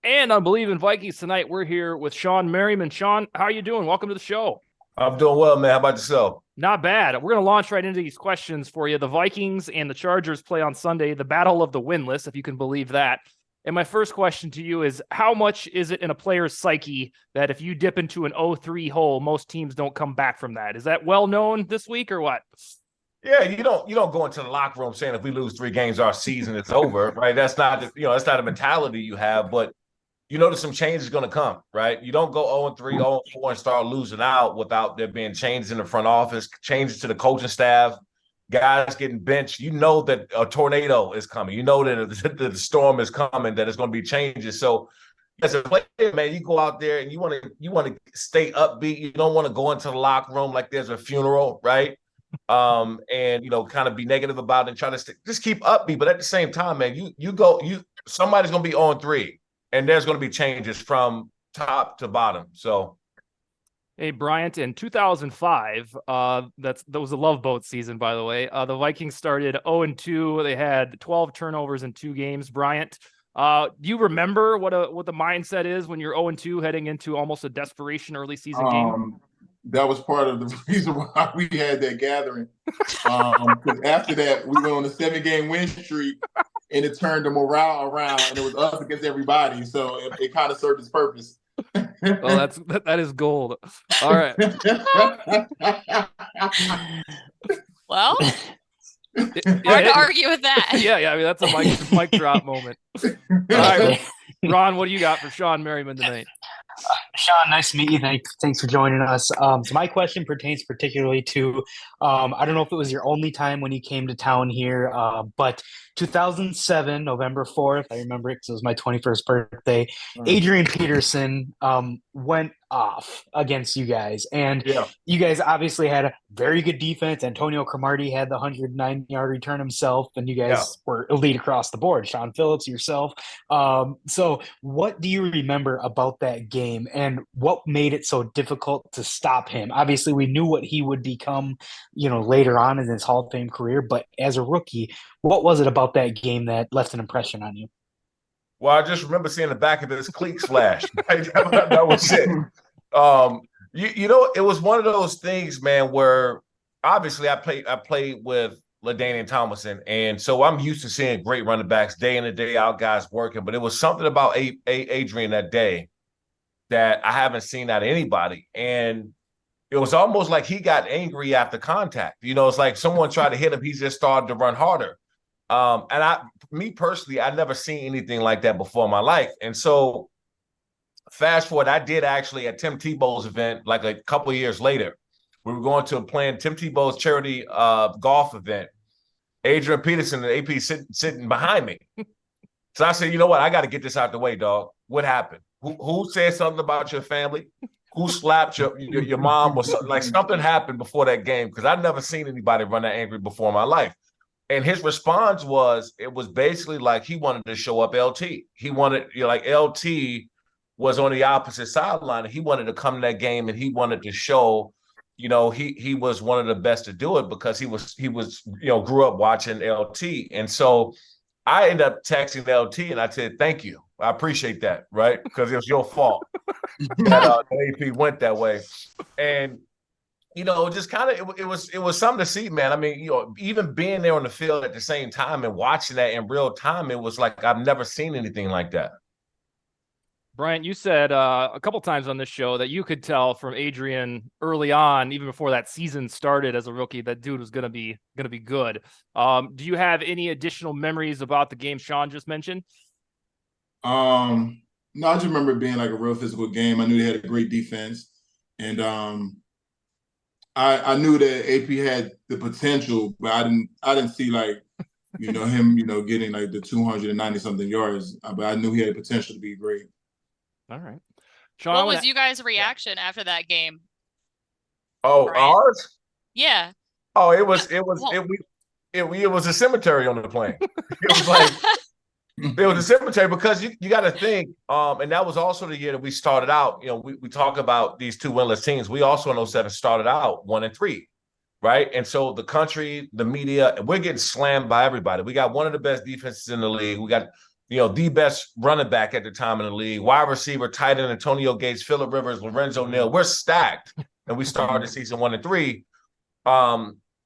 And on Believe in Vikings tonight, we're here with Shawne Merriman. Shawne, how are you doing? Welcome to the show. I'm doing well, man. How about yourself? Not bad. We're going to launch right into these questions for you. The Vikings and the Chargers play on Sunday, the battle of the winless, if you can believe that. And my first question to you is, how much is it in a player's psyche that if you dip into an 0-3 hole, most teams don't come back from that? Is that well known this week or what? Yeah, you don't go into the locker room saying if we lose 3 games, our season is over, right? That's not that's not a mentality you have, but you know there's some change is going to come, right? You don't go 0-3, 0-4 and start losing out without there being changes in the front office, changes to the coaching staff, guys getting benched. You know that a tornado is coming. You know that the storm is coming, that it's going to be changes. So as a player, man, you go out there and you want to stay upbeat. You don't want to go into the locker room like there's a funeral, right? And kind of be negative about it and try to just keep upbeat. But at the same time, man, somebody's going to be on 3. And there's going to be changes from top to bottom. So, hey, Bryant, in 2005, that was a Love Boat season, by the way. The Vikings started 0-2. They had 12 turnovers in 2 games. Bryant, do you remember what the mindset is when you're 0-2 heading into almost a desperation early season game? That was part of the reason why we had that gathering. Because after that, we went on a 7-game win streak. And it turned the morale around, and it was us against everybody. So it kind of served its purpose. Well, that is gold. All right. Well, hard to argue with that. Yeah. I mean, that's a mic drop moment. All right, Ron, what do you got for Shawne Merriman tonight? Shawne, nice to meet you. Thanks for joining us. So my question pertains particularly to, I don't know if it was your only time when you came to town here, but 2007, November 4th, I remember it because it was my 21st birthday. Adrian Peterson went off against you guys. And you guys obviously had a very good defense. Antonio Cromartie had the 109-yard return himself, and you guys were elite across the board. Shawn Phillips, yourself. So what do you remember about that game, and what made it so difficult to stop him? Obviously, we knew what he would become, later on in his Hall of Fame career, but as a rookie, what was it about that game that left an impression on you? Well, I just remember seeing the back of his cleats flash. Right? That was it. It was one of those things, man, where obviously I played with LaDainian Tomlinson, and so I'm used to seeing great running backs day in and day out, guys working. But it was something about Adrian that day that I haven't seen out of anybody, and it was almost like he got angry after contact. It's like someone tried to hit him, he just started to run harder. And me personally, I'd never seen anything like that before in my life. And so fast forward, I did actually at Tim Tebow's event, like a couple of years later, we were going to plan Tim Tebow's charity golf event. Adrian Peterson, the AP sitting behind me. So I said, you know what? I got to get this out the way, dog. What happened? Who said something about your family? Who slapped your mom? Or something? Like something happened before that game, because I'd never seen anybody run that angry before in my life. And his response was, it was basically like he wanted to show up LT. He wanted, like LT was on the opposite sideline, and he wanted to come to that game, and he wanted to show, he was one of the best to do it, because he was grew up watching LT. And so I ended up texting LT, and I said, thank you. I appreciate that, right? Because it was your fault that AP went that way. And just kind of it was something to see, man. I mean, even being there on the field at the same time and watching that in real time, it was like I've never seen anything like that. Bryant, you said a couple times on this show that you could tell from Adrian early on, even before that season started as a rookie, that dude was gonna be good. Do you have any additional memories about the game Shawne just mentioned? No, I just remember it being like a real physical game. I knew they had a great defense, and I knew that AP had the potential, but I didn't see like, him, getting like the 290 something yards. But I knew he had the potential to be great. All right. Shawne, what was you guys' reaction after that game? Oh, Brian? Ours? Yeah. Oh, it was a cemetery on the plane. It was like it was a cemetery, because you got to think, and that was also the year that we started out. We talk about these 2 winless teams. We also in 07 started out 1-3, right? And so the country, the media, we're getting slammed by everybody. We got one of the best defenses in the league. We got the best running back at the time in the league, wide receiver, tight end, Antonio Gates, Phillip Rivers, Lorenzo Neal. We're stacked. And we started season 1 and 3.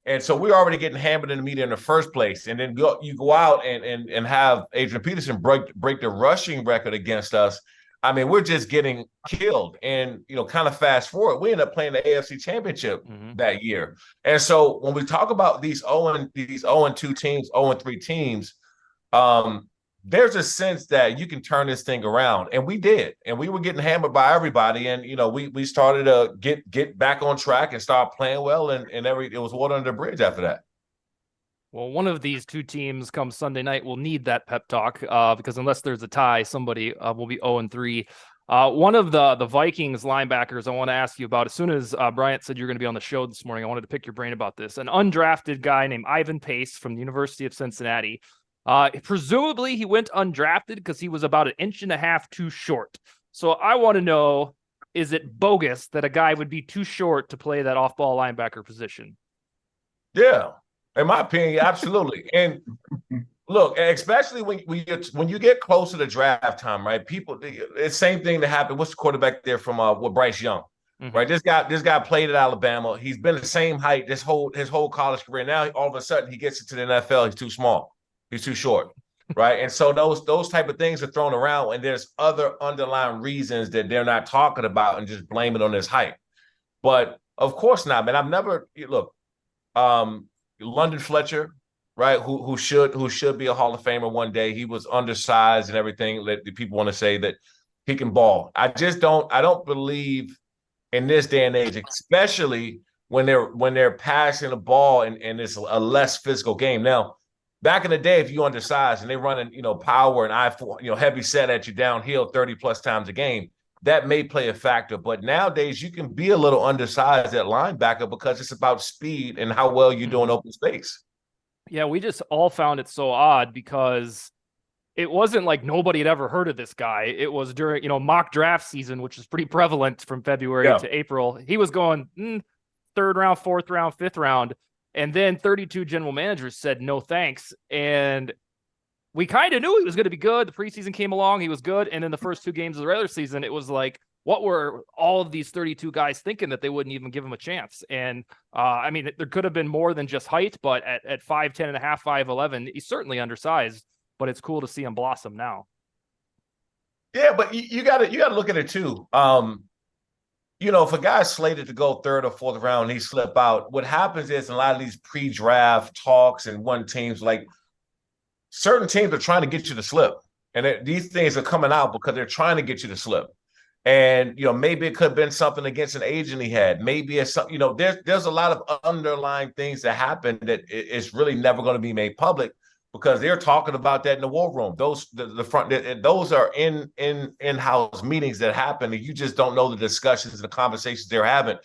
And so we're already getting hammered in the media in the first place. And then you go out and have Adrian Peterson break the rushing record against us. I mean, we're just getting killed. And, kind of fast forward, we end up playing the AFC Championship that year. And so when we talk about these 0-2 teams, 0-3 teams, there's a sense that you can turn this thing around. And we did. And we were getting hammered by everybody. And, we started to get back on track and start playing well. And it was water under the bridge after that. Well, one of these two teams come Sunday night will need that pep talk because unless there's a tie, somebody will be 0-3. One of the Vikings linebackers I want to ask you about, as soon as Bryant said you're going to be on the show this morning, I wanted to pick your brain about this. An undrafted guy named Ivan Pace from the University of Cincinnati. Presumably he went undrafted because he was about 1.5 inches too short. So I want to know, is it bogus that a guy would be too short to play that off-ball linebacker position? Yeah. In my opinion, absolutely. And look, especially when you get close to the draft time, right? It's the same thing that happened. What's the quarterback there from with Bryce Young, right? This guy played at Alabama. He's been the same height his whole college career. Now all of a sudden he gets into the NFL. He's too small. He's too short, right? And so those type of things are thrown around, and there's other underlying reasons that they're not talking about and just blame it on his height. But of course not, man. I've never look. London Fletcher, right? Who should be a Hall of Famer one day. He was undersized and everything. That the people want to say that he can ball. I don't believe in this day and age, especially when they're passing the ball and it's a less physical game. Now, back in the day, if you undersized and they running, power and I4, heavy set at you downhill 30 plus times a game, that may play a factor. But nowadays, you can be a little undersized at linebacker because it's about speed and how well you do in open space. Yeah, we just all found it so odd because it wasn't like nobody had ever heard of this guy. It was during, mock draft season, which is pretty prevalent from February to April. He was going 3rd round, 4th round, 5th round. And then 32 general managers said no thanks. And we kind of knew he was going to be good. The preseason came along. He was good. And then the first 2 games of the regular season, it was like, what were all of these 32 guys thinking that they wouldn't even give him a chance? And I mean, there could have been more than just height, but at 5'10 and a half, 5'11, he's certainly undersized, but it's cool to see him blossom now. Yeah, but you got to look at it too. If a guy's slated to go 3rd or 4th round and he slip out, what happens is in a lot of these pre-draft talks and one teams, like certain teams are trying to get you to slip. And these things are coming out because they're trying to get you to slip. And, maybe it could have been something against an agent he had. Maybe it's something, there's a lot of underlying things that happen that it's really never going to be made public because they're talking about that in the war room. Those are in-house meetings that happen, and you just don't know the discussions and the conversations they're having.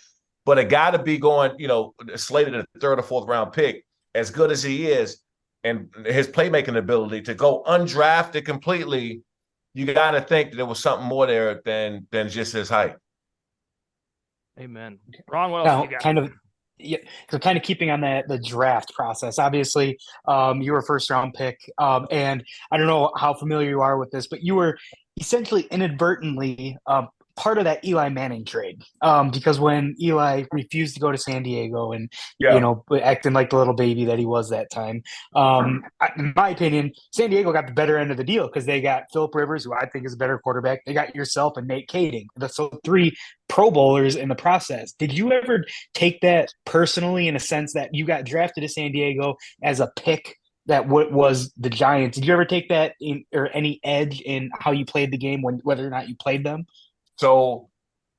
But a guy to be going, slated a 3rd or 4th round pick, as good as he is, and his playmaking ability to go undrafted completely, you got to think that there was something more there than just his height. Amen. Raun, what else you got? Yeah, so kind of keeping on the draft process. Obviously, you were a 1st round pick, and I don't know how familiar you are with this, but you were essentially inadvertently part of that Eli Manning trade, because when Eli refused to go to San Diego and acting like the little baby that he was that time, in my opinion, San Diego got the better end of the deal because they got Phillip Rivers, who I think is a better quarterback. They got yourself and Nate Kading, so 3 Pro Bowlers in the process. Did you ever take that personally in a sense that you got drafted to San Diego as a pick that was the Giants? Did you ever take that or any edge in how you played the game whether or not you played them? So,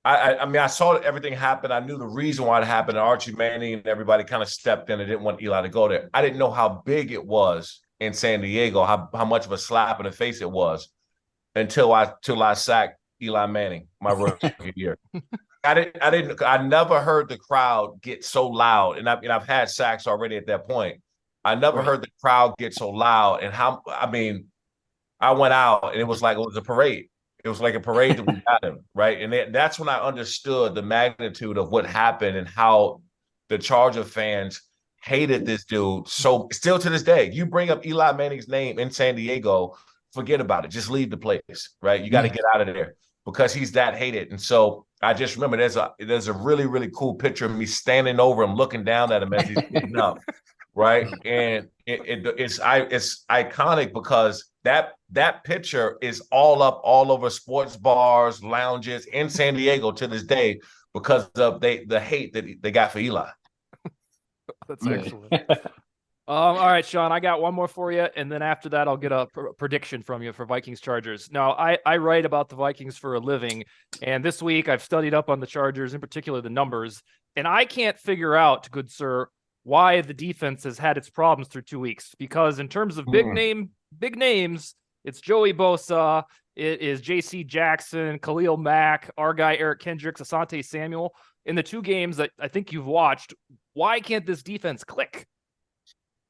I saw everything happen. I knew the reason why it happened. Archie Manning and everybody kind of stepped in and didn't want Eli to go there. I didn't know how big it was in San Diego, how much of a slap in the face it was until I sacked Eli Manning my rookie year. I never heard the crowd get so loud, and I've had sacks already at that point. I never heard the crowd get so loud, and I went out and it was like it was a parade. It was like a parade that we got him, right? And that's when I understood the magnitude of what happened and how the Charger fans hated this dude. So still to this day, you bring up Eli Manning's name in San Diego, forget about it. Just leave the place, right? You got to get out of there because he's that hated. And so I just remember there's a really, really cool picture of me standing over him, looking down at him as he's getting up, right? And it's iconic because that picture is all over sports bars, lounges in San Diego to this day because of the hate that they got for Eli. That's excellent. All right, Shawne, I got one more for you, and then after that, I'll get a prediction from you for Vikings-Chargers. Now, I write about the Vikings for a living, and this week I've studied up on the Chargers, in particular the numbers, and I can't figure out, good sir, why the defense has had its problems through 2 weeks. Because in terms of big names, it's Joey Bosa, it is J.C. Jackson, Khalil Mack, our guy Eric Kendricks, Asante Samuel. In the 2 games that I think you've watched, why can't this defense click?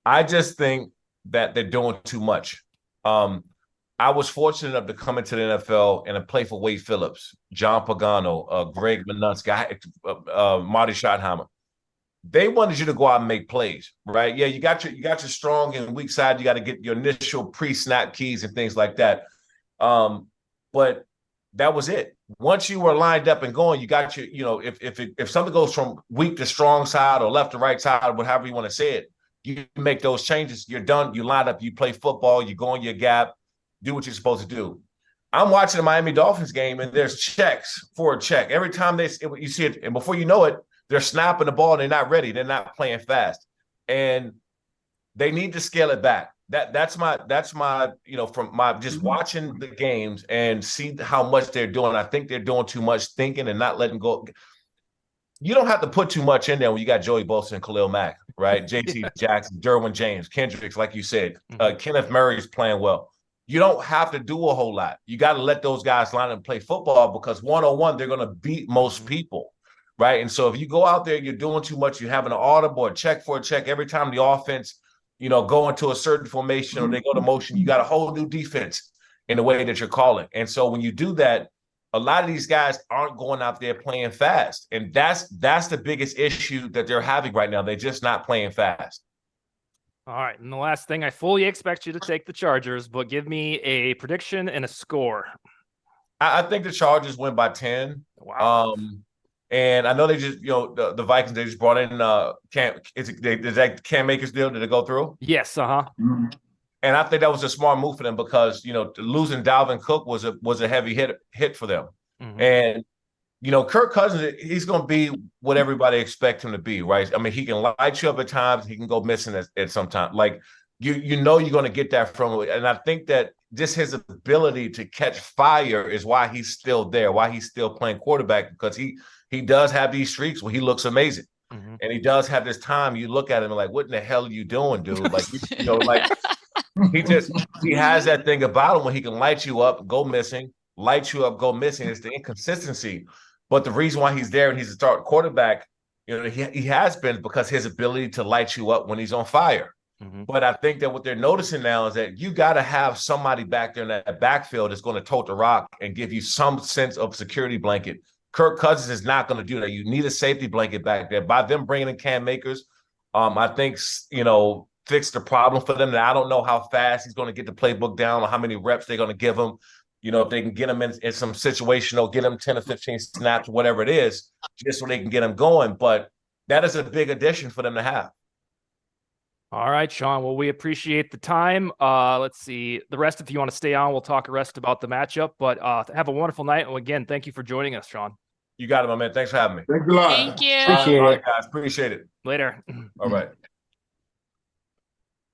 I just think that they're doing too much. I was fortunate enough to come into the NFL and play for Wade Phillips, John Pagano, Greg Manunsky, Marty Schottenheimer. They wanted you to go out and make plays, right? Yeah, you got your strong and weak side. You got to get your initial pre-snap keys and things like that. But that was it. Once you were lined up and going, you got your, if something goes from weak to strong side or left to right side, whatever you want to say it, you make those changes. You're done. You line up. You play football. You go in your gap. Do what you're supposed to do. I'm watching the Miami Dolphins game, and there's checks for a check. Every time you see it, and before you know it, they're snapping the ball, and they're not ready. They're not playing fast. And they need to scale it back. That's my from my just watching the games and see how much they're doing. I think they're doing too much thinking and not letting go. You don't have to put too much in there when you got Joey Bosa and Khalil Mack, right? J.C. Jackson, Derwin James, Kendricks, like you said. Kenneth Murray's playing well. You don't have to do a whole lot. You got to let those guys line up and play football because one-on-one, they're going to beat most people, right? And so if you go out there, you're doing too much, you're having an audible or check for a check every time the offense, go into a certain formation or they go to motion, you got a whole new defense in the way that you're calling. And so when you do that, a lot of these guys aren't going out there playing fast. And that's the biggest issue that they're having right now. They're just not playing fast. All right. And the last thing, I fully expect you to take the Chargers, but give me a prediction and a score. I think the Chargers win by 10. Wow. And I know they just, the Vikings, they just brought in is that Cam Akers deal? Did it go through? Yes. Mm-hmm. And I think that was a smart move for them because, losing Dalvin Cook was a heavy hit for them. Mm-hmm. And, Kirk Cousins, he's going to be what everybody expects him to be, right? I mean, he can light you up at times. He can go missing at some time. Like, you're going to get that from him. And I think that just his ability to catch fire is why he's still there, why he's still playing quarterback, because he does have these streaks where he looks amazing. Mm-hmm. And he does have this time. You look at him and like, what in the hell are you doing, dude? Like, he has that thing about him when he can light you up, go missing, light you up, go missing. It's the inconsistency. But the reason why he's there and he's a start quarterback, he has been because his ability to light you up when he's on fire. Mm-hmm. But I think that what they're noticing now is that you got to have somebody back there in that backfield that's going to tote the rock and give you some sense of security blanket. Kirk Cousins is not going to do that. You need a safety blanket back there. By them bringing in Cam Akers, I think, fix the problem for them. Now, I don't know how fast he's going to get the playbook down or how many reps they're going to give him. If they can get him in some situation, they'll get him 10 or 15 snaps, whatever it is, just so they can get him going. But that is a big addition for them to have. All right, Shawne. Well, we appreciate the time. Let's see. The rest, if you want to stay on, we'll talk the rest about the matchup. But have a wonderful night. And again, thank you for joining us, Shawne. You got it, my man. Thanks for having me. Thanks a lot. Thank you. Appreciate All right, it. guys. Appreciate it. Later. All right.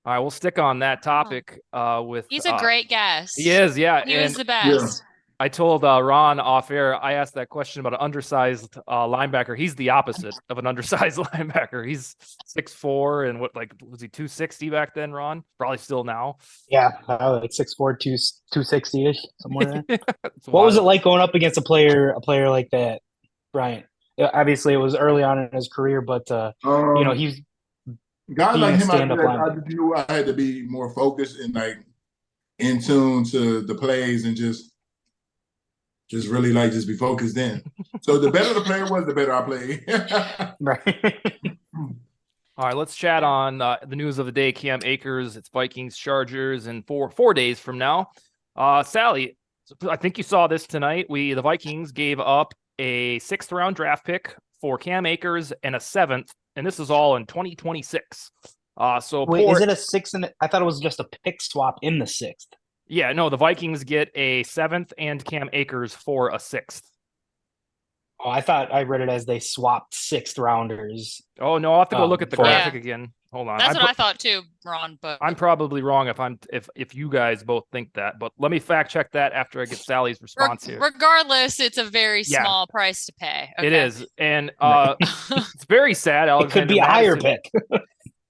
All right, we'll stick on that topic with. He's a great guest. He is, yeah. He was the best. I told Raun off air, I asked that question about an undersized linebacker. He's the opposite of an undersized linebacker. He's 6'4", and was he 260 back then, Raun? Probably still now. Yeah, like 6'4", 260-ish, somewhere there. What was it like going up against a player like that, Bryant? Obviously, it was early on in his career, but he's guys like him. I stand-up I had to be more focused and in tune to the plays and just really just be focused in. So the better the player was, the better I played. Right. All right, let's chat on the news of the day. Cam Akers, it's Vikings-Chargers in four days from now. Sally, I think you saw this tonight. The Vikings gave up a 6th round draft pick for Cam Akers and a 7th, and this is all in 2026. So Wait, is it a 6th? And I thought it was just a pick swap in the 6th. Yeah, no, the Vikings get a 7th and Cam Akers for a 6th. Oh, I thought I read it as they swapped 6th rounders. Oh no, I'll have to go look at the for- graphic again. Hold on. That's what I thought too, Ron. But I'm probably wrong if you guys both think that, but let me fact check that after I get Sally's response here. regardless, it's a very Yeah. small price to pay. Okay. It is, and it's very sad. It could be a higher Madison- pick.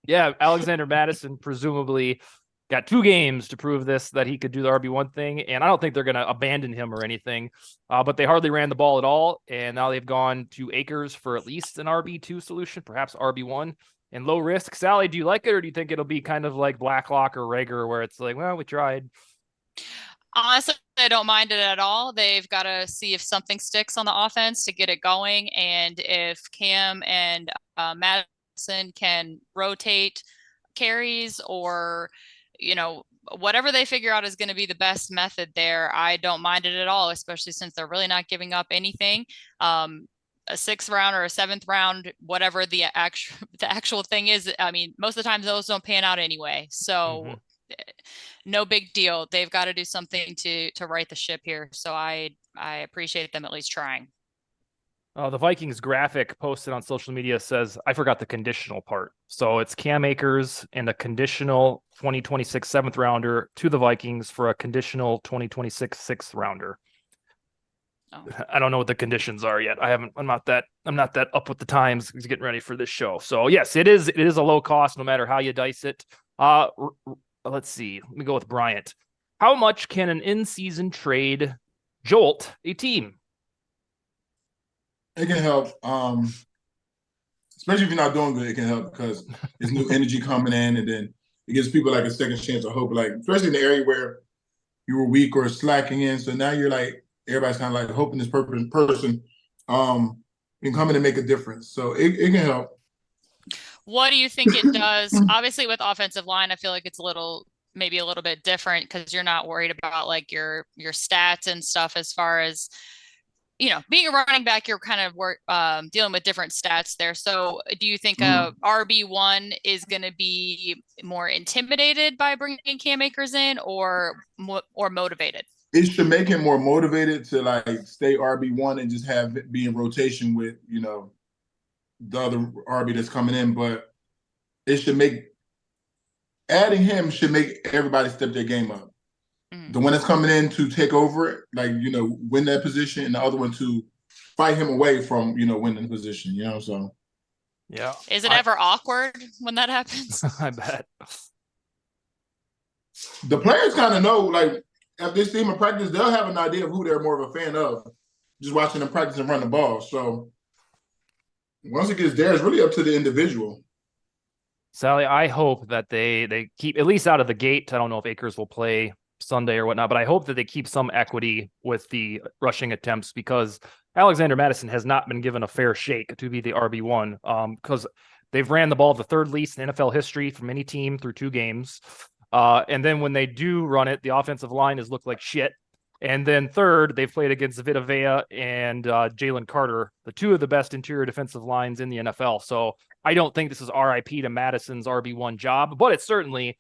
Yeah, Alexander Madison presumably got 2 games to prove that he could do the RB1 thing, and I don't think they're going to abandon him or anything. But they hardly ran the ball at all, and now they've gone to Akers for at least an RB2 solution, perhaps RB1, and low risk. Sally, do you like it, or do you think it'll be kind of like Blacklock or Rager, where it's like, well, we tried? Honestly, I don't mind it at all. They've got to see if something sticks on the offense to get it going, and if Cam and Madison can rotate carries or whatever they figure out is going to be the best method there. I don't mind it at all, especially since they're really not giving up anything. A 6th round or a 7th round, whatever the actual thing is. I mean, most of the time those don't pan out anyway. So no big deal. They've got to do something to right the ship here. So I appreciate them at least trying. The Vikings graphic posted on social media says, I forgot the conditional part. So it's Cam Akers and a conditional 2026 7th rounder to the Vikings for a conditional 2026 6th rounder. Oh. I don't know what the conditions are yet. I'm not that up with the times getting ready for this show. So yes, it is a low cost no matter how you dice it. Let's see. Let me go with Bryant. How much can an in-season trade jolt a team? It can help, especially if you're not doing good. It can help because there's new energy coming in, and then it gives people like a second chance of hope. Like especially in the area where you were weak or slacking in, so now you're like everybody's kind of like hoping this person can come in and make a difference. So it can help. What do you think it does? Obviously, with offensive line, I feel like it's maybe a little bit different because you're not worried about like your stats and stuff as far as. Being a running back, you're kind of dealing with different stats there. So do you think a RB1 is going to be more intimidated by bringing Cam Akers in or motivated? It should make him more motivated to like stay RB1 and just have it be in rotation with, the other RB that's coming in. But it should adding him should make everybody step their game up. The one that's coming in to take over it, win that position, and the other one to fight him away from, winning the position, so. Yeah. Is it ever awkward when that happens? I bet. The players kind of know, like, if they see him in practice, they'll have an idea of who they're more of a fan of, just watching them practice and run the ball. So once it gets there, it's really up to the individual. Sally, I hope that they keep, at least out of the gate, I don't know if Akers will play Sunday or whatnot, but I hope that they keep some equity with the rushing attempts because Alexander Madison has not been given a fair shake to be the RB1 because they've ran the ball the 3rd least in NFL history from any team through 2 games. And then when they do run it, the offensive line has looked like shit. And then 3rd, they've played against Vita Vea and Jalen Carter, the 2 of the best interior defensive lines in the NFL. So I don't think this is RIP to Madison's RB1 job, but it's certainly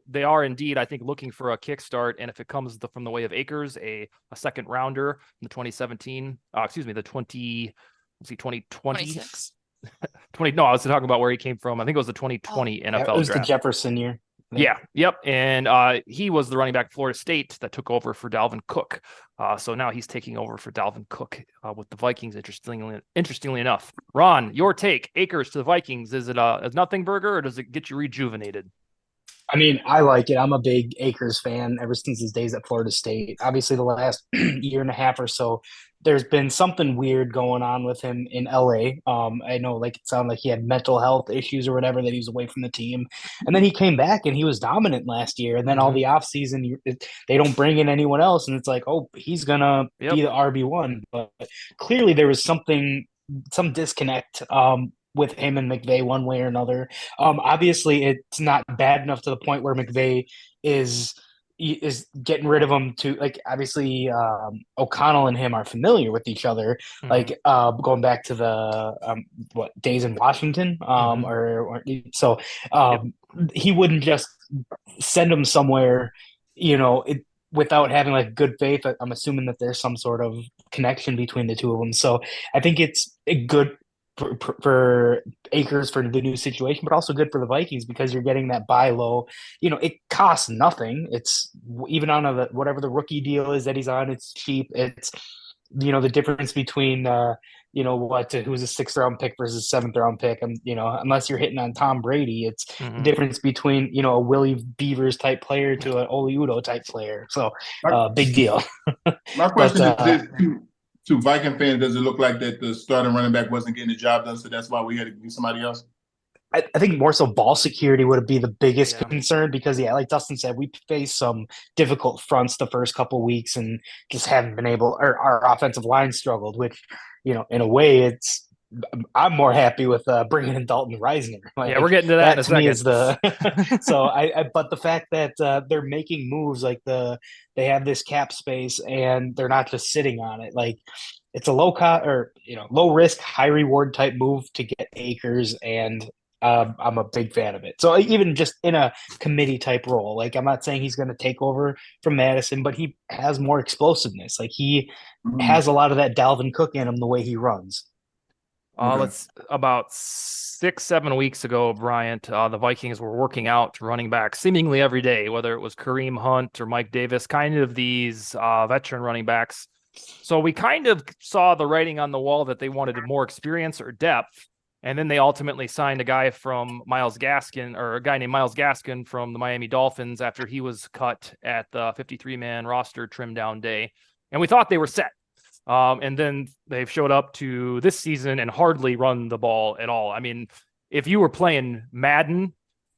they are indeed, I think, looking for a kickstart. And if it comes from the way of Akers, a 2nd rounder in the 2017, the 2020, 26. 20. No, I was talking about where he came from. I think it was the 2020 NFL it was draft. the Jefferson year. Yeah. Yep. And he was the running back Florida State that took over for Dalvin Cook. So now he's taking over for Dalvin Cook with the Vikings. Interestingly enough, Ron, your take: Akers to the Vikings. Is it a nothing burger or does it get you rejuvenated? I mean, I like it. I'm a big Akers fan ever since his days at Florida State. Obviously, the last year and a half or so, there's been something weird going on with him in LA. I know, like, it sounded like he had mental health issues or whatever, that he was away from the team. And then he came back and he was dominant last year. And then all the offseason, they don't bring in anyone else. And it's like, oh, he's going to be the RB1. But clearly there was some disconnect with him and McVay one way or another. Obviously, it's not bad enough to the point where McVay is is getting rid of him to, like, obviously O'Connell and him are familiar with each other, like going back to the what days in Washington, or so he wouldn't just send him somewhere, without having like good faith. I'm assuming that there's some sort of connection between the two of them. So I think it's a good for Akers for the new situation, but also good for the Vikings because you're getting that buy low. It costs nothing. It's even on whatever the rookie deal is that he's on. It's cheap. It's the difference between who's a 6th round pick versus 7th round pick. And unless you're hitting on Tom Brady, it's the difference between a Willie Beavers type player to an Oli Udoh type player. So big deal. My question is this to Viking fans: does it look like that the starting running back wasn't getting the job done, so that's why we had to do somebody else? I think more so ball security would be the biggest concern because, like Dustin said, we faced some difficult fronts the first couple weeks and just haven't been able, or our offensive line struggled, which, in a way I'm more happy with bringing in Dalton Reisner. Like, we're getting to that in a second. Me is so but the fact that they're making moves, like they have this cap space and they're not just sitting on it. Like it's a low risk, high reward type move to get Akers, and I'm a big fan of it. So even just in a committee type role, like I'm not saying he's going to take over from Madison, but he has more explosiveness. Like he has a lot of that Dalvin Cook in him the way he runs. Let's about 6-7 weeks ago, Bryant, the Vikings were working out running back seemingly every day, whether it was Kareem Hunt or Mike Davis, kind of these veteran running backs. So we kind of saw the writing on the wall that they wanted more experience or depth. And then they ultimately signed a guy named Myles Gaskin from the Miami Dolphins after he was cut at the 53-man roster trim down day. And we thought they were set. And then they've showed up to this season and hardly run the ball at all. I mean, if you were playing Madden,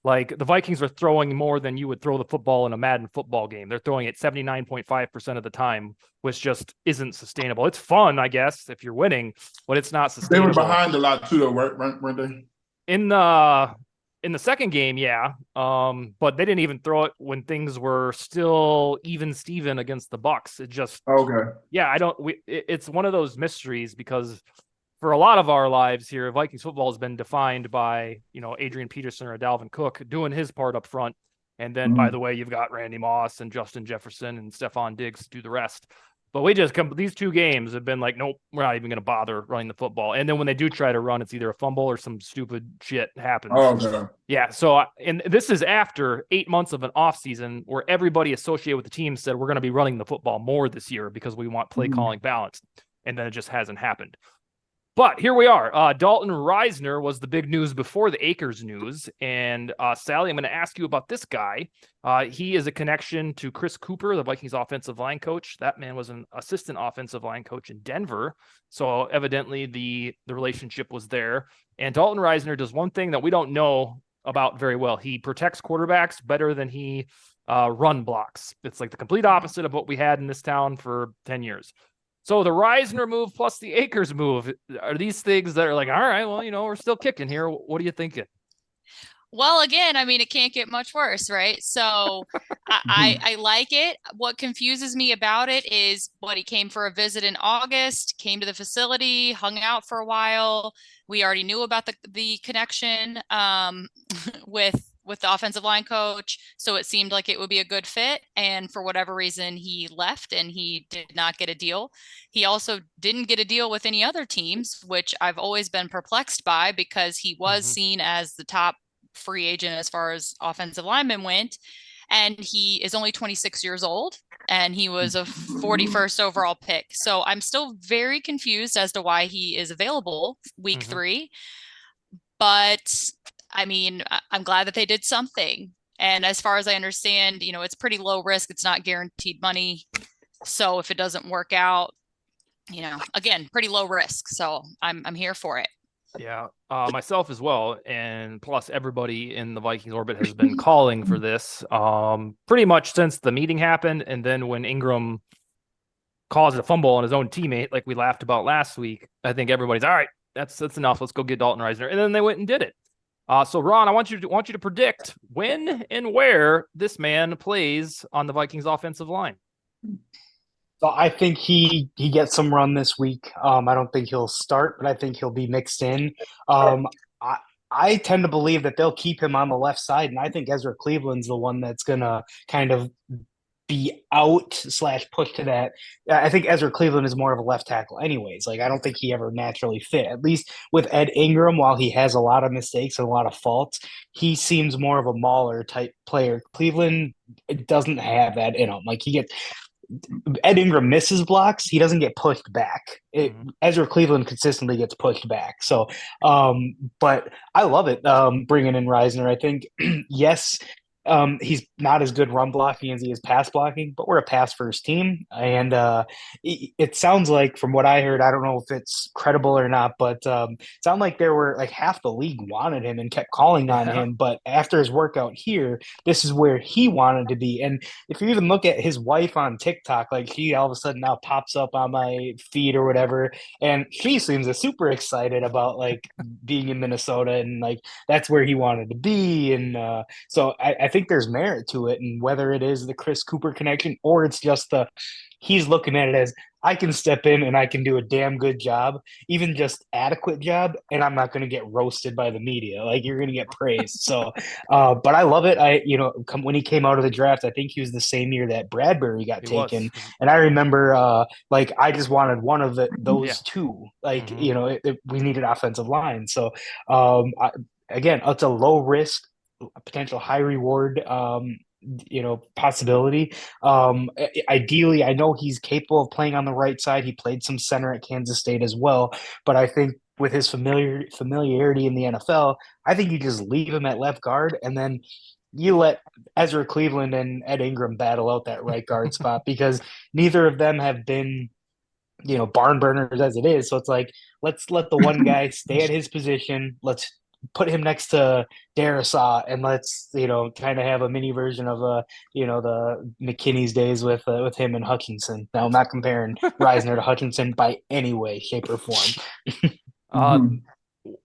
like the Vikings are throwing more than you would throw the football in a Madden football game. They're throwing it 79.5% of the time, which just isn't sustainable. It's fun, I guess, if you're winning, but it's not sustainable. They were behind a lot too, though, weren't they? In the second game, yeah. But they didn't even throw it when things were still even Steven against the Bucks. It just it's one of those mysteries because for a lot of our lives here, Vikings football has been defined by, Adrian Peterson or Dalvin Cook doing his part up front. And then, by the way, you've got Randy Moss and Justin Jefferson and Stephon Diggs do the rest. But we just these 2 games have been like, nope, we're not even going to bother running the football. And then when they do try to run, it's either a fumble or some stupid shit happens. Yeah. So, and this is after 8 months of an offseason where everybody associated with the team said we're going to be running the football more this year because we want play calling balance. And then it just hasn't happened. But here we are. Dalton Reisner was the big news before the Akers news. And Sally, I'm going to ask you about this guy. He is a connection to Chris Cooper, the Vikings offensive line coach. That man was an assistant offensive line coach in Denver. So evidently the relationship was there. And Dalton Reisner does one thing that we don't know about very well. He protects quarterbacks better than he run blocks. It's like the complete opposite of what we had in this town for 10 years. So the Reisner move plus the Akers move, are these things that are like, all right, well, we're still kicking here. What are you thinking? Well, again, I mean, it can't get much worse, right? So I like it. What confuses me about it is he came for a visit in August, came to the facility, hung out for a while. We already knew about the connection with the offensive line coach. So it seemed like it would be a good fit. And for whatever reason, he left and he did not get a deal. He also didn't get a deal with any other teams, which I've always been perplexed by because he was seen as the top free agent as far as offensive linemen went. And he is only 26 years old and he was a 41st overall pick. So I'm still very confused as to why he is available week 3. But I mean, I'm glad that they did something. And as far as I understand, it's pretty low risk. It's not guaranteed money. So if it doesn't work out, again, pretty low risk. So I'm here for it. Yeah, myself as well. And plus everybody in the Vikings orbit has been calling for this pretty much since the meeting happened. And then when Ingram caused a fumble on his own teammate, like we laughed about last week, I think everybody's all right. That's enough. Let's go get Dalton Reisner. And then they went and did it. So Ron, I want you to predict when and where this man plays on the Vikings offensive line. So I think he gets some run this week. I don't think he'll start, but I think he'll be mixed in. I I tend to believe that they'll keep him on the left side, and I think Ezra Cleveland's the one that's gonna kind of be out slash push to that. I think Ezra Cleveland is more of a left tackle, anyways. Like I don't think he ever naturally fit. At least with Ed Ingram, while he has a lot of mistakes and a lot of faults, he seems more of a mauler type player. Cleveland doesn't have that in him. Like he gets Ed Ingram misses blocks, he doesn't get pushed back. Ezra Cleveland consistently gets pushed back. So, but I love it bringing in Reisner. I think, yes, he's not as good run blocking as he is pass blocking, but we're a pass first team. And it sounds like, from what I heard, I don't know if it's credible or not, but it sounded like there were like half the league wanted him and kept calling on him. But after his workout here, this is where he wanted to be. And if you even look at his wife on TikTok, like she all of a sudden now pops up on my feed or whatever, and she seems super excited about like being in Minnesota, and like that's where he wanted to be. And so I think there's merit to it, and whether it is the Chris Cooper connection or it's just he's looking at it as I can step in and I can do a damn good job, even just adequate job, and I'm not going to get roasted by the media. Like you're going to get praised. So, but I love it. When he came out of the draft, I think he was the same year that Bradbury got taken, and I remember like I just wanted one of those two. Like we needed offensive line. So again, it's a low risk, potential high reward possibility. Ideally, I know he's capable of playing on the right side. He played some center at Kansas State as well, but I think with his familiarity in the NFL, I think you just leave him at left guard, and then you let Ezra Cleveland and Ed Ingram battle out that right guard spot, because neither of them have been barn burners as it is. So it's like, let's let the one guy stay at his position. Let's put him next to Sawh, and let's kind of have a mini version of the McKinney's days with him and Hutchinson. Now I'm not comparing Reisner to Hutchinson by any way, shape, or form.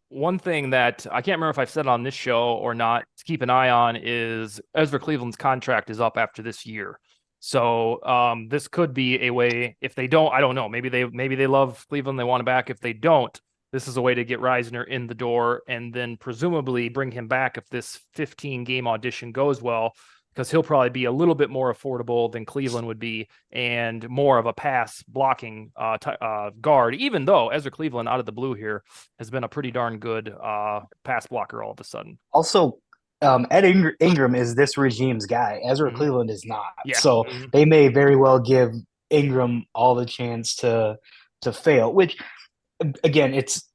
One thing that I can't remember if I've said on this show or not to keep an eye on is Ezra Cleveland's contract is up after this year. So this could be a way, if they don't, I don't know, maybe they love Cleveland, they want him back. If they don't, this is a way to get Reisner in the door and then presumably bring him back if this 15-game audition goes well, because he'll probably be a little bit more affordable than Cleveland would be and more of a pass blocking guard, even though Ezra Cleveland out of the blue here has been a pretty darn good pass blocker all of a sudden. Also, Ed Ingram is this regime's guy. Ezra Cleveland is not. Yeah. So they may very well give Ingram all the chance to fail, which, again, it's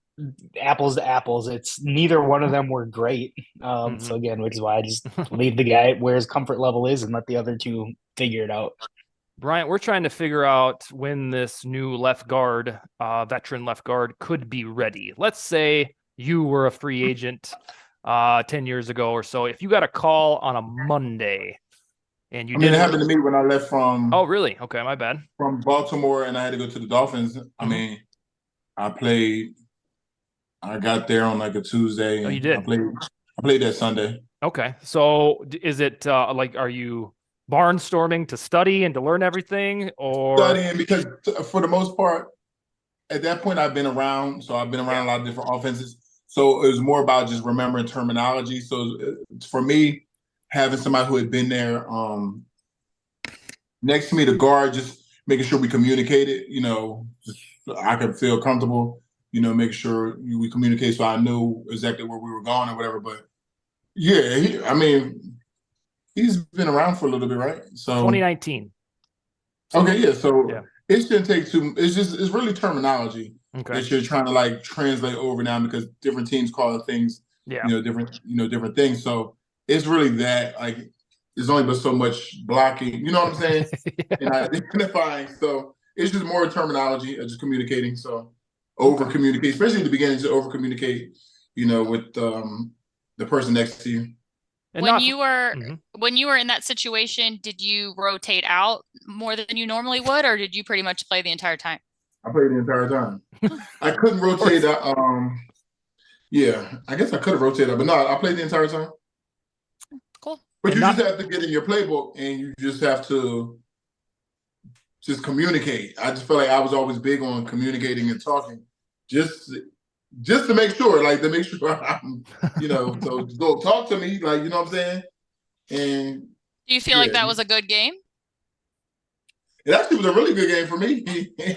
apples to apples. It's neither one of them were great. So again, which is why I just leave the guy where his comfort level is and let the other two figure it out. Bryant, we're trying to figure out when this new left guard, veteran left guard, could be ready. Let's say you were a free agent 10 years ago or so. If you got a call on a Monday and it happened to me when I left from. Oh, really? Okay, my bad. From Baltimore, and I had to go to the Dolphins. I got there on like a Tuesday. Oh, you did? I played that Sunday. Okay. So is it are you barnstorming to study and to learn everything, or studying? Because for the most part, at that point, I've been around. So I've been around a lot of different offenses. So it was more about just remembering terminology. So for me, having somebody who had been there next to me, the guard, just making sure we communicated, just so I could feel comfortable, make sure we communicate so I knew exactly where we were going or whatever. But yeah, he's been around for a little bit, right? So 2019. Okay, yeah. So it shouldn't take too. It's really terminology that you're trying to like translate over now, because different teams call things, different things. So it's really that, like, there's only but so much blocking. You know what I'm saying? And identifying. So it's just more terminology, just communicating. So over communicate, especially at the beginning, to over communicate, with the person next to you. And when you were in that situation, did you rotate out more than you normally would, or did you pretty much play the entire time? I played the entire time. I couldn't rotate out. Yeah, I guess I could have rotated, but no, I played the entire time. Cool. But And you not- just have to get in your playbook, and you just have to just communicate. I just feel like I was always big on communicating and talking, just to make sure, to make sure I'm, so go talk to me, you know what I'm saying? And Do you feel like that was a good game? it actually was a really good game for me.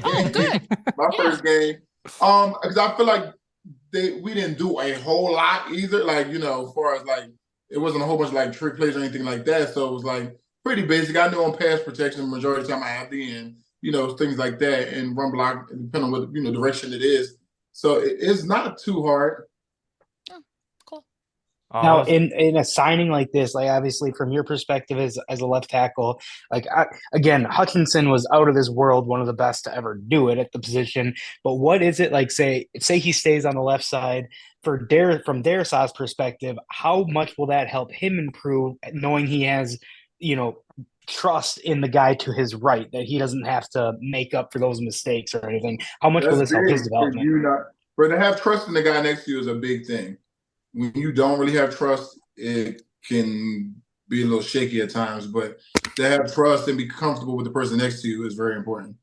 Oh, good. My Yeah. first game. Because I feel like we didn't do a whole lot either. As far as it wasn't a whole bunch of trick plays or anything like that. So it was pretty basic. I knew on pass protection the majority of the time I had the end, things like that, and run block, depending on what direction it is. So it's not too hard. Cool. Now, in a signing like this, obviously from your perspective as a left tackle, again, Hutchinson was out of this world, one of the best to ever do it at the position. But what is it say he stays on the left side from Raun Sawh's perspective? How much will that help him improve, knowing he has, trust in the guy to his right, that he doesn't have to make up for those mistakes or anything? How much will this help his development? For to have trust in the guy next to you is a big thing. When you don't really have trust, it can be a little shaky at times, but to have trust and be comfortable with the person next to you is very important.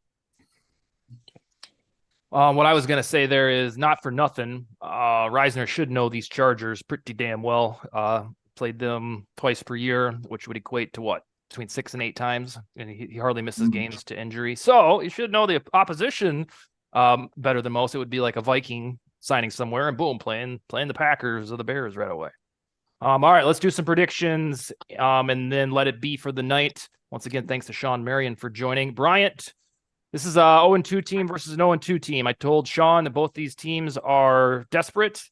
What I was going to say there is, not for nothing, Reisner should know these Chargers pretty damn well. Played them twice per year, which would equate to what? Between 6 and 8 times. And he hardly misses games to injury. So he should know the opposition better than most. It would be like a Viking signing somewhere and boom, playing the Packers or the Bears right away. All right, let's do some predictions and then let it be for the night. Once again, thanks to Shawne Merriman for joining. Bryant, this is a 0-2 team versus an 0-2 team. I told Shawne that both these teams are desperate.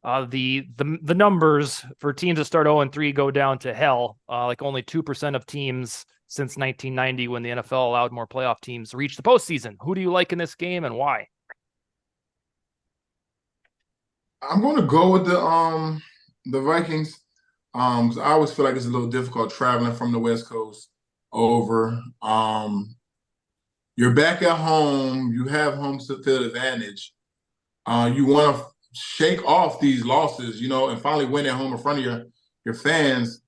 The numbers for teams that start 0-3 go down to hell. Only 2% of teams since 1990, when the NFL allowed more playoff teams, reach the postseason. Who do you like in this game and why? I'm going to go with the Vikings. 'Cause I always feel like it's a little difficult traveling from the West Coast over. You're back at home. You have home field advantage. You want to shake off these losses, and finally win at home in front of your fans.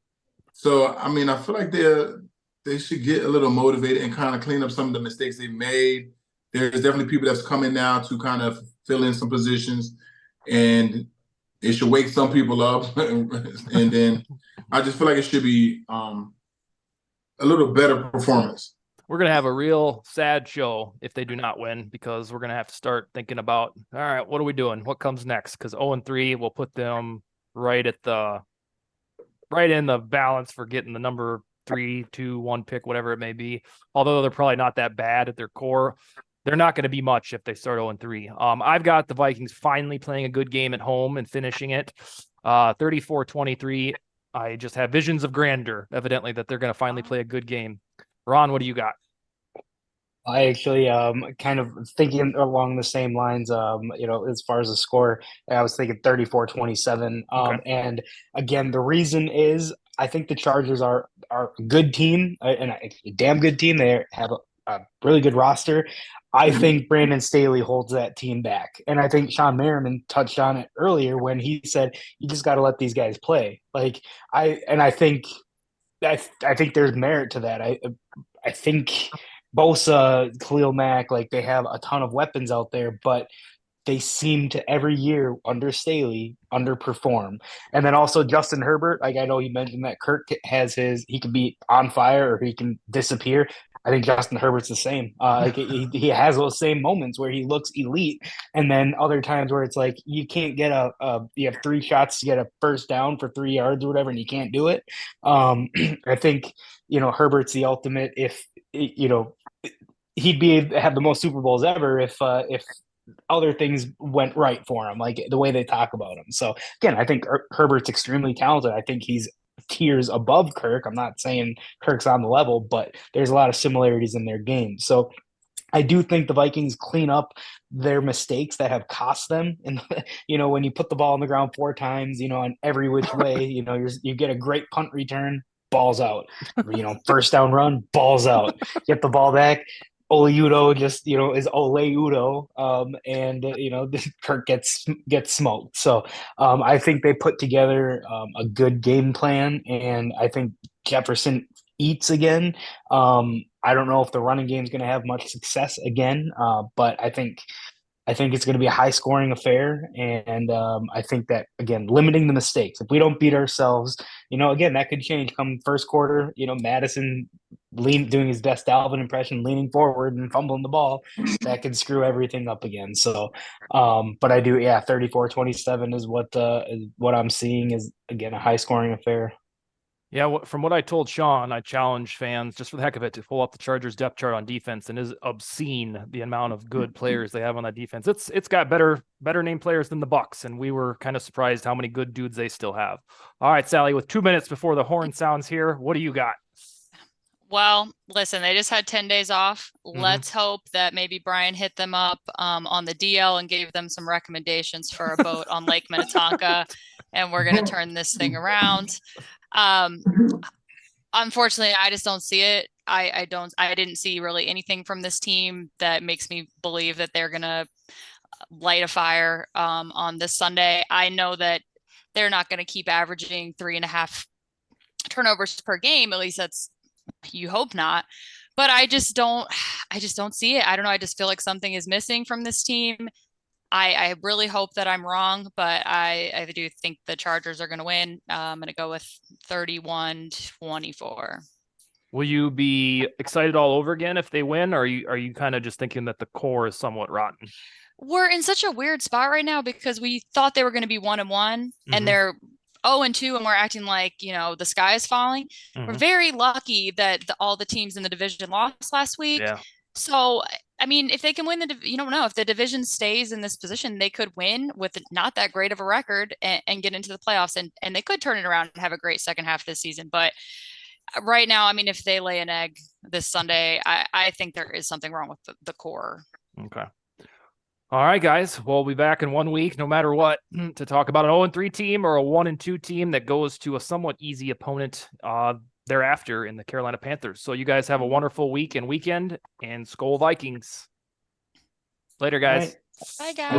So, I feel like they should get a little motivated and kind of clean up some of the mistakes they've made. There's definitely people that's coming now to kind of fill in some positions, and it should wake some people up. And then I just feel like it should be a little better performance. We're going to have a real sad show if they do not win, because we're going to have to start thinking about, all right, what are we doing? What comes next? Because 0-3 will put them right in the balance for getting the number 3, 2, 1 pick, whatever it may be. Although they're probably not that bad at their core, they're not going to be much if they start 0-3. I've got the Vikings finally playing a good game at home and finishing it 34-23. I just have visions of grandeur, evidently, that they're going to finally play a good game. Ron, what do you got? I actually kind of thinking along the same lines, as far as the score, I was thinking 34-27. Okay. And again, the reason is I think the Chargers are a good team, and a damn good team. They have a really good roster. I think Brandon Staley holds that team back. And I think Shawne Merriman touched on it earlier when he said, you just got to let these guys play. I think there's merit to that. I think Bosa, Khalil Mack, they have a ton of weapons out there, but they seem to every year under Staley underperform. And then also Justin Herbert, I know you mentioned that Kirk has he can be on fire or he can disappear. I think Justin Herbert's the same. He has those same moments where he looks elite, and then other times where it's you can't get you have 3 shots to get a first down for 3 yards or whatever, and you can't do it. I think Herbert's the ultimate. If he'd have the most Super Bowls ever if other things went right for him, like the way they talk about him. So again, I think Herbert's extremely talented. I think he's tiers above Kirk. I'm not saying Kirk's on the level, but there's a lot of similarities in their game. So I do think the Vikings clean up their mistakes that have cost them. And, when you put the ball on the ground 4 times, in every which way, you get a great punt return, balls out, first down run, balls out, get the ball back. Ole Udo just, is Ole Udo, and Kirk gets smoked. So I think they put together a good game plan, and I think Jefferson eats again. I don't know if the running game is going to have much success again, but I think it's going to be a high scoring affair. And I think that, again, limiting the mistakes. If we don't beat ourselves, again, that could change come first quarter. Madison doing his best Dalvin impression, leaning forward and fumbling the ball. That could screw everything up again. So, but I do, 34-27 is what I'm seeing is, again, a high scoring affair. Yeah, from what I told Shawne, I challenged fans just for the heck of it to pull up the Chargers depth chart on defense, and is obscene the amount of good players they have on that defense. It's got better named players than the Bucks, and we were kind of surprised how many good dudes they still have. All right, Sally, with 2 minutes before the horn sounds here, what do you got? Well, listen, they just had 10 days off. Let's hope that maybe Brian hit them up on the DL and gave them some recommendations for a boat on Lake Minnetonka, and we're going to turn this thing around. Unfortunately, I just don't see it. I didn't see really anything from this team that makes me believe that they're going to light a fire on this Sunday. I know that they're not going to keep averaging 3.5 turnovers per game. At least you hope not. But I just don't see it. I don't know. I just feel like something is missing from this team. I really hope that I'm wrong, but I do think the Chargers are going to win. I'm going to go with 31-24. Will you be excited all over again if they win, or are you kind of just thinking that the core is somewhat rotten? We're in such a weird spot right now because we thought they were going to be 1-1, and they're 0-2, and we're acting like, the sky is falling. We're very lucky that all the teams in the division lost last week. Yeah. So, I mean, if they can win you don't know if the division stays in this position, they could win with not that great of a record and get into the playoffs, and they could turn it around and have a great second half of the season. But right now, I mean, if they lay an egg this Sunday, I think there is something wrong with the core. Okay. All right, guys. We'll be back in 1 week, no matter what, to talk about an 0-3 team or a 1-2 team that goes to a somewhat easy opponent thereafter in the Carolina Panthers. So you guys have a wonderful week and weekend, and Skol Vikings. Later, guys. Bye, guys.